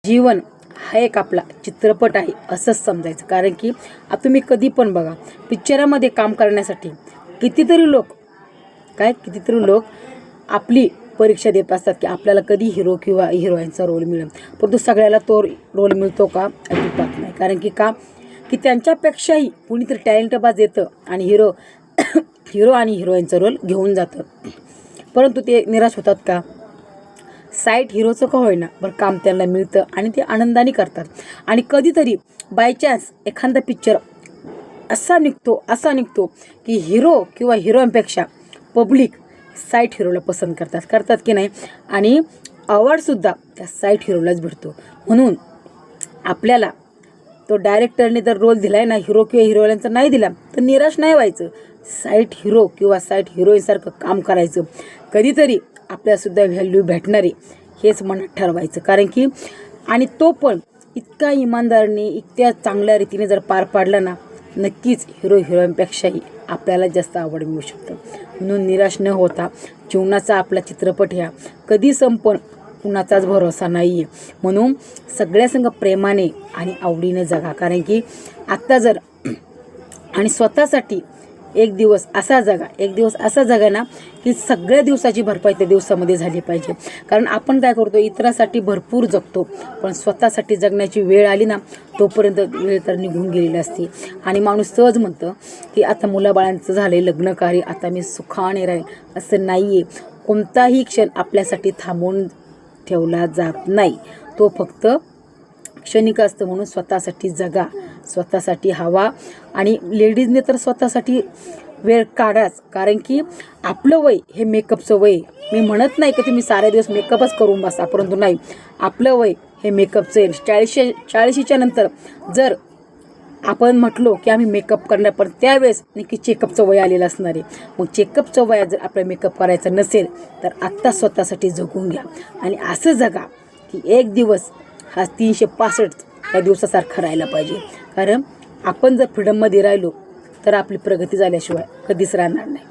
जीवन हा एक आपला चित्रपट आहे असंच समजायचं. कारण की आता तुम्ही कधी पण बघा, पिक्चरामध्ये काम करण्यासाठी कितीतरी लोक आपली परीक्षा देत असतात की आपल्याला कधी हिरो किंवा हिरोईनचा रोल मिळेल. परंतु सगळ्याला तो रोल मिळतो का? अजिबात नाही. कारण की की त्यांच्यापेक्षाही कुणीतरी टॅलेंटबाज येतं आणि हिरो आणि हिरोईनचा रोल घेऊन जातं. परंतु ते निराश होतात का? साईड हिरोचं का होईना बरं काम त्यांना मिळतं आणि ते आनंदाने करतात. आणि कधीतरी बाय चान्स एखादा पिक्चर असा निघतो की हिरो किंवा हिरोईनपेक्षा पब्लिक साईड हिरोला पसंत करतात की नाही. आणि अवॉर्डसुद्धा त्या साईड हिरोलाच भेटतो. म्हणून आपल्याला तो डायरेक्टरने जर रोल दिला आहे ना, हिरो किंवा हिरोईनचा नाही दिला तर निराश नाही व्हायचं. साईड हिरो किंवा साईड हिरोईनसारखं काम करायचं. कधीतरी आपल्यालासुद्धा व्हॅल्यू भेटणारे हेच मनात ठरवायचं. कारण की आणि तो पण इतका इमानदारीने इतक्या चांगल्या रीतीने जर पार पाडला ना, नक्कीच हिरोईनपेक्षाही आपल्याला जास्त आवड मिळू शकतं. म्हणून निराश न होता जीवनाचा आपला चित्रपट ह्या कधी संपण कुणाचाच भरोसा नाही आहे. म्हणून सगळ्यासंग प्रेमाने आणि आवडीने जगा. कारण की आत्ता जर आणि स्वतःसाठी एक दिवस असा जगा ना की सगळ्या दिवसाची भरपाई त्या दिवसामध्ये झाली पाहिजे. कारण आपण काय करतो, इतरासाठी भरपूर जगतो, पण स्वतःसाठी जगण्याची वेळ आली ना तोपर्यंत वेळ तर निघून गेलेली असते. आणि माणूस सहज म्हणतं की आता मुलाबाळांचं झालं लग्नकार्य, आता मी सुखाने राहील. असं नाही आहे. कोणताही क्षण आपल्यासाठी थांबवून ठेवला जात नाही. तो फक्त क्षणिक असतं. म्हणून स्वतःसाठी जगा, स्वतःसाठी हवा. आणि लेडीजने तर स्वतःसाठी वेळ काढाच. कारण की आपलं वय हे मेकअपचं वय. मी म्हणत नाही की तुम्ही सारे दिवस मेकअपच करून बसा, परंतु नाही, आपलं वय हे मेकअपचं आहे. 40च्या नंतर जर आपण म्हटलो की आम्ही मेकअप करणार, पण त्यावेळेस नक्की चेकअपचं वय आलेलं असणार आहे. मग चेकअपचं वयात जर आपला मेकअप करायचा नसेल तर आत्ता स्वतःसाठी जगून घ्या. आणि असं जगा की एक दिवस हा 365 या दिवसासारखा राहायला पाहिजे. कारण आपण जर फ्रीडममध्ये राहिलो तर आपली प्रगती झाल्याशिवाय कधीच राहणार नाही.